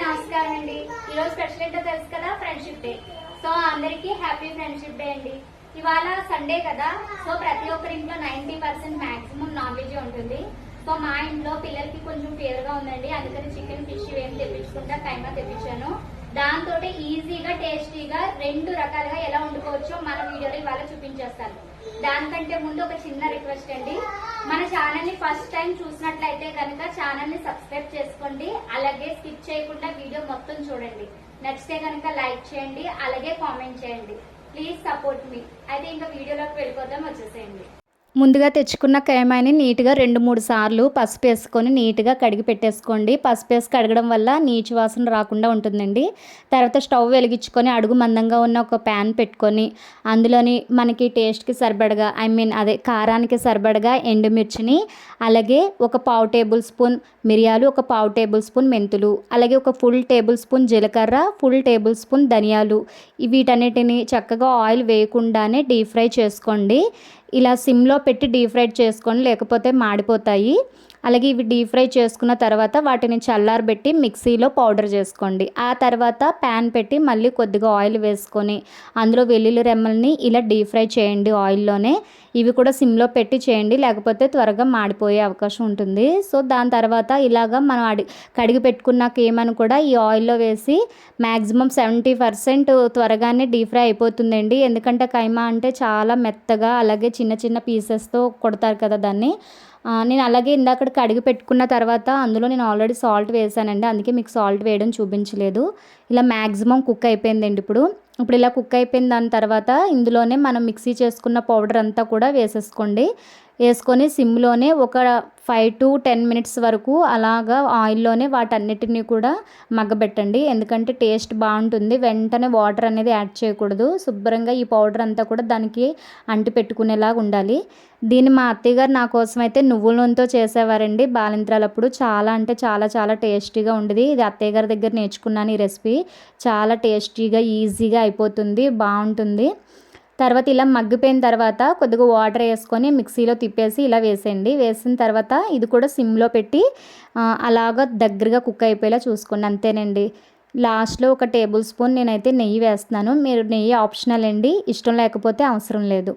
నమస్కారం అండి. ఈరోజు స్పెషల్ ఏంటో తెలుసు కదా, ఫ్రెండ్షిప్ డే. సో అందరికీ హ్యాపీ ఫ్రెండ్షిప్ డే అండి. ఇవాళ సండే కదా, సో ప్రతి ఒక్కరి ఇంట్లో 90% మాక్సిమం నాన్ వెజ్ ఉంటుంది. సో మా ఇంట్లో పిల్లలకి కొంచెం ఫీవర్ గా ఉందండి, అందుకని చికెన్ ఫిష్ ఏం తెప్పించుకుంటా కైమా తెప్పించాను. దాంతో ఈజీగా టేస్టీగా 2 రకాలుగా ఎలా వండుకోవచ్చో మన వీడియోలో ఇవాళ చూపించేస్తాను. దానికంటే ముందు ఒక చిన్న రిక్వెస్ట్ అండి, మన ఛానల్ ని ఫస్ట్ టైం చూసినట్లయితే కనుక ఛానల్ ని సబ్స్క్రైబ్ చేసుకోండి. అలాగే స్కిప్ చేయకుండా వీడియో మొత్తం చూడండి. నచ్చితే కనుక లైక్ చేయండి, అలాగే కామెంట్ చేయండి. ప్లీజ్ సపోర్ట్ మీ. అయితే ఇంకా వీడియోలోకి వెళ్ళిపోతాం, వచ్చేసేయండి. ముందుగా తెచ్చుకున్న కైమాని నీట్గా 2-3 సార్లు పసుపు వేసుకొని నీట్గా కడిగి పెట్టేసుకోండి. పసుపు వేసి కడగడం వల్ల నీచు వాసన రాకుండా ఉంటుందండి. తర్వాత స్టవ్ వెలిగించుకొని అడుగు మందంగా ఉన్న ఒక ప్యాన్ పెట్టుకొని అందులోని మనకి టేస్ట్కి సరిపడగా అదే కారానికి సరిపడగా ఎండుమిర్చిని, అలాగే ఒక 1/2 టేబుల్ స్పూన్ మిరియాలు, ఒక 1/2 టేబుల్ స్పూన్ మెంతులు, అలాగే ఒక ఫుల్ టేబుల్ స్పూన్ జీలకర్ర, ఫుల్ టేబుల్ స్పూన్ ధనియాలు, వీటన్నిటిని చక్కగా ఆయిల్ వేయకుండానే డీప్ ఫ్రై చేసుకోండి. ఇలా సిమ్లో పెట్టి డీప్ ఫ్రై చేసుకోండి, లేకపోతే మాడిపోతాయి. అలాగే ఇవి డీప్ ఫ్రై చేసుకున్న తర్వాత వాటిని చల్లారబెట్టి మిక్సీలో పౌడర్ చేసుకోండి. ఆ తర్వాత ప్యాన్ పెట్టి మళ్ళీ కొద్దిగా ఆయిల్ వేసుకొని అందులో వెల్లుల్లి రెమ్మల్ని ఇలా డీప్ ఫ్రై చేయండి ఆయిల్లోనే. ఇవి కూడా సిమ్లో పెట్టి చేయండి, లేకపోతే త్వరగా మాడిపోయే అవకాశం ఉంటుంది. సో దాని తర్వాత ఇలాగా మనం కడిగి పెట్టుకున్న కీమాను కూడా ఈ ఆయిల్లో వేసి మ్యాక్సిమం 70% త్వరగానే డీప్ ఫ్రై అయిపోతుందండి. ఎందుకంటే కైమా అంటే చాలా మెత్తగా, అలాగే చిన్న చిన్న పీసెస్తో కొడతారు కదా దాన్ని. నేను అలాగే ఇందాక కడిగి పెట్టుకున్న తర్వాత అందులో నేను ఆల్రెడీ సాల్ట్ వేసానండి, అందుకే మీకు సాల్ట్ వేయడం చూపించలేదు. ఇలా మ్యాక్సిమం కుక్ అయిపోయిందండి. ఇప్పుడు ఇలా కుక్ అయిపోయిన దాని తర్వాత ఇందులోనే మనం మిక్సీ చేసుకున్న పౌడర్ అంతా కూడా వేసేసుకోండి. వేసుకొని సిమ్లోనే ఒక 5 to 10 మినిట్స్ వరకు అలాగా ఆయిల్లోనే వాటన్నిటిని కూడా మగ్గబెట్టండి. ఎందుకంటే టేస్ట్ బాగుంటుంది. వెంటనే వాటర్ అనేది యాడ్ చేయకూడదు. శుభ్రంగా ఈ పౌడర్ అంతా కూడా దానికి అంటి పెట్టుకునేలాగా ఉండాలి. దీన్ని మా అత్తయ్య గారు నా కోసం అయితే నువ్వుల నూనెతో చేసేవారండి బాలింత్రాలప్పుడు. చాలా అంటే చాలా చాలా టేస్టీగా ఉండేది. ఇది అత్తయ్య గారి దగ్గర నేర్చుకున్నాను ఈ రెసిపీ. చాలా టేస్టీగా ఈజీగా అయిపోతుంది, బాగుంటుంది. తర్వాత ఇలా మగ్గిపోయిన తర్వాత కొద్దిగా వాటర్ వేసుకొని మిక్సీలో తిప్పేసి ఇలా వేసేయండి. వేసిన తర్వాత ఇది కూడా సిమ్లో పెట్టి అలాగా దగ్గరగా కుక్ అయిపోయేలా చూసుకోండి. అంతేనండి. లాస్ట్లో ఒక టేబుల్ స్పూన్ నేనైతే నెయ్యి వేస్తున్నాను. మీరు నెయ్యి ఆప్షనల్ అండి, ఇష్టం లేకపోతే అవసరం లేదు.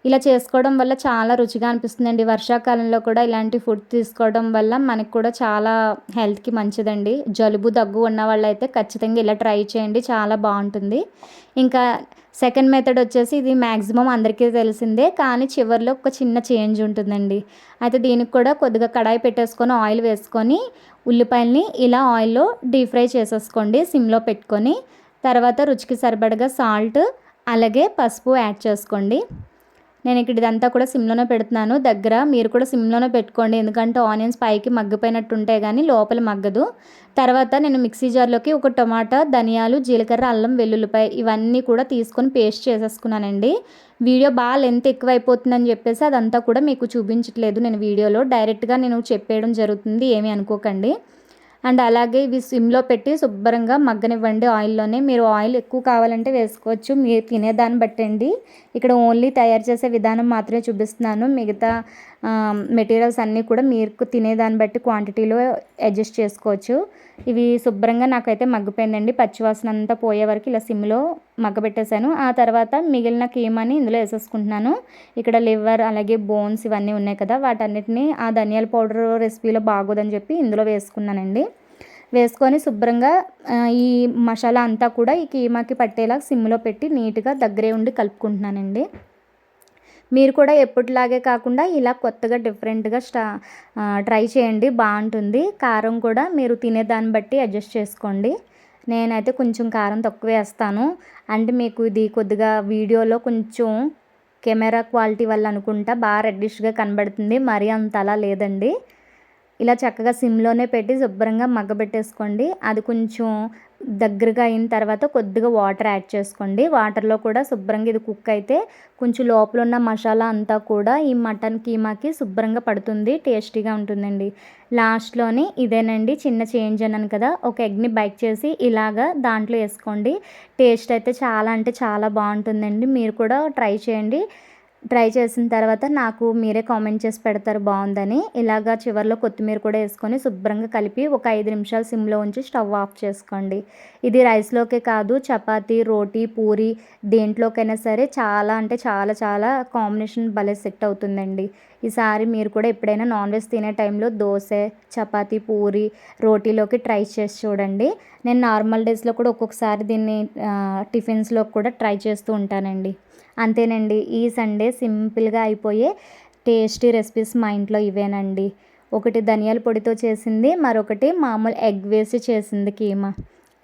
ఇలా చేసుకోవడం వల్ల చాలా రుచిగా అనిపిస్తుందండి. వర్షాకాలంలో కూడా ఇలాంటి ఫుడ్ తీసుకోవడం వల్ల మనకు కూడా చాలా హెల్త్కి మంచిదండి. జలుబు దగ్గు ఉన్న వాళ్ళైతే ఖచ్చితంగా ఇలా ట్రై చేయండి, చాలా బాగుంటుంది. ఇంకా సెకండ్ మెథడ్ వచ్చేసి ఇది మ్యాక్సిమం అందరికీ తెలిసిందే, కానీ చివరిలో ఒక చిన్న చేంజ్ ఉంటుందండి. అయితే దీనికి కూడా కొద్దిగా కడాయి పెట్టేసుకొని ఆయిల్ వేసుకొని ఉల్లిపాయల్ని ఇలా ఆయిల్లో డీప్ ఫ్రై చేసేసుకోండి సిమ్లో పెట్టుకొని. తర్వాత రుచికి సరిపడగా సాల్ట్, అలాగే పసుపు యాడ్ చేసుకోండి. నేను ఇక్కడ ఇదంతా కూడా సిమ్లోనే పెడుతున్నాను. దగ్గర మీరు కూడా సిమ్లోనే పెట్టుకోండి, ఎందుకంటే ఆనియన్స్ పైకి మగ్గిపోయినట్టు ఉంటే కానీ లోపల మగ్గదు. తర్వాత నేను మిక్సీ జార్లోకి ఒక టొమాటో, ధనియాలు, జీలకర్ర, అల్లం, వెల్లుల్లిపాయ ఇవన్నీ కూడా తీసుకొని పేస్ట్ చేసేసుకున్నానండి. వీడియో బాగా లెంత్ ఎక్కువ అయిపోతుందని చెప్పేసి అదంతా కూడా మీకు చూపించట్లేదు నేను వీడియోలో, డైరెక్ట్గా నేను చెప్పేయడం జరుగుతుంది, ఏమీ అనుకోకండి. అండ్ అలాగే ఇవి సిమ్లో పెట్టి శుభ్రంగా మగ్గనివ్వండి ఆయిల్లోనే. మీరు ఆయిల్ ఎక్కువ కావాలంటే వేసుకోవచ్చు, మీరు తినేదాన్ని బట్టండి. ఇక్కడ ఓన్లీ తయారు చేసే విధానం మాత్రమే చూపిస్తున్నాను. మిగతా మెటీరియల్స్ అన్నీ కూడా మీరు తినేదాన్ని బట్టి క్వాంటిటీలో అడ్జస్ట్ చేసుకోవచ్చు. ఇవి శుభ్రంగా నాకైతే మగ్గిపోయిందండి. పచ్చివాసన అంతా పోయే వరకు ఇలా సిమ్లో మగ్గబెట్టేశాను. ఆ తర్వాత మిగిలిన కీమాని ఇందులో వేసేసుకుంటున్నాను. ఇక్కడ లివర్, అలాగే బోన్స్ ఇవన్నీ ఉన్నాయి కదా, వాటన్నిటిని ఆ ధనియాల పౌడర్ రెసిపీలో బాగోదని చెప్పి ఇందులో వేసుకున్నానండి. వేసుకొని శుభ్రంగా ఈ మసాలా అంతా కూడా ఈ కీమాకి పట్టేలా సిమ్లో పెట్టి నీట్గా దగ్గరే ఉండి కలుపుకుంటున్నానండి. మీరు కూడా ఎప్పటిలాగే కాకుండా ఇలా కొత్తగా డిఫరెంట్గా ట్రై చేయండి, బాగుంటుంది. కారం కూడా మీరు తినేదాన్ని బట్టి అడ్జస్ట్ చేసుకోండి. నేనైతే కొంచెం కారం తక్కువ వేస్తాను. అంటే మీకు ఇది కొద్దిగా వీడియోలో కొంచెం కెమెరా క్వాలిటీ వల్ల అనుకుంటా బాగా రెడ్డిష్గా కనబడుతుంది, మరీ అంత అలా లేదండి. ఇలా చక్కగా సిమ్లోనే పెట్టి శుభ్రంగా మగ్గబెట్టేసుకోండి. అది కొంచెం దగ్గరగా అయిన తర్వాత కొద్దిగా వాటర్ యాడ్ చేసుకోండి. వాటర్లో కూడా శుభ్రంగా ఇది కుక్ అయితే కొంచెం లోపల ఉన్న మసాలా అంతా కూడా ఈ మటన్ కీమాకి శుభ్రంగా పడుతుంది, టేస్టీగా ఉంటుందండి. లాస్ట్లోని ఇదేనండి చిన్న చేంజ్ అన్నాను కదా, ఒక ఎగ్ని బైక్ చేసి ఇలాగా దాంట్లో వేసుకోండి. టేస్ట్ అయితే చాలా అంటే చాలా బాగుంటుందండి. మీరు కూడా ట్రై చేయండి. ట్రై చేసిన తర్వాత నాకు మీరే కామెంట్ చేసి పెడతారు బాగుందని. ఇలాగా చివర్లో కొత్తిమీర కూడా వేసుకొని శుభ్రంగా కలిపి ఒక 5 నిమిషాలు సిమ్లో ఉంచి స్టవ్ ఆఫ్ చేసుకోండి. ఇది రైస్లోకే కాదు, చపాతీ, రోటీ, పూరి దేంట్లోకైనా సరే చాలా అంటే చాలా చాలా కాంబినేషన్ భలే సెట్ అవుతుందండి. ఈసారి మీరు కూడా ఎప్పుడైనా నాన్ వెజ్ తినే టైంలో దోశ, చపాతీ, పూరి, రోటీలోకి ట్రై చేసి చూడండి. నేను నార్మల్ డేస్లో కూడా ఒక్కొక్కసారి దీన్ని టిఫిన్స్లో కూడా ట్రై చేస్తూ ఉంటానండి. అంతేనండి, ఈ సండే సింపుల్గా అయిపోయే టేస్టీ రెసిపీస్ మా ఇంట్లో ఇవేనండి. ఒకటి ధనియాల పొడితో చేసింది, మరొకటి మామూలు ఎగ్ వేసి చేసింది కీమా.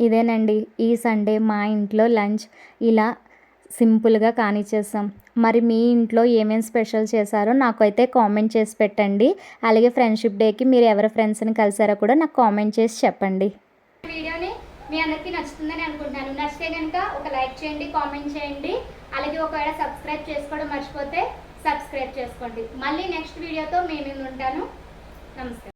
ఇదేనండి ఈ సండే మా ఇంట్లో లంచ్. ఇలా సింపుల్గా కానిచ్చేసాం. మరి మీ ఇంట్లో ఏమేమి స్పెషల్ చేశారో నాకైతే కామెంట్ చేసి పెట్టండి. అలాగే ఫ్రెండ్షిప్ డేకి మీరు ఎవరి ఫ్రెండ్స్ని కలిసారో కూడా నాకు కామెంట్ చేసి చెప్పండి. వీడియోని మీ అందరికీ నచ్చుతుందని అనుకుంటున్నాను. నచ్చితే కనుక ఒక లైక్ చేయండి, కామెంట్ చేయండి. అలాగే ఒకవేళ సబ్స్క్రైబ్ చేసుకోవడం మర్చిపోతే సబ్స్క్రైబ్ చేసుకోండి. మళ్ళీ నెక్స్ట్ వీడియోతో మీ ముందు ఉంటాను. నమస్తే.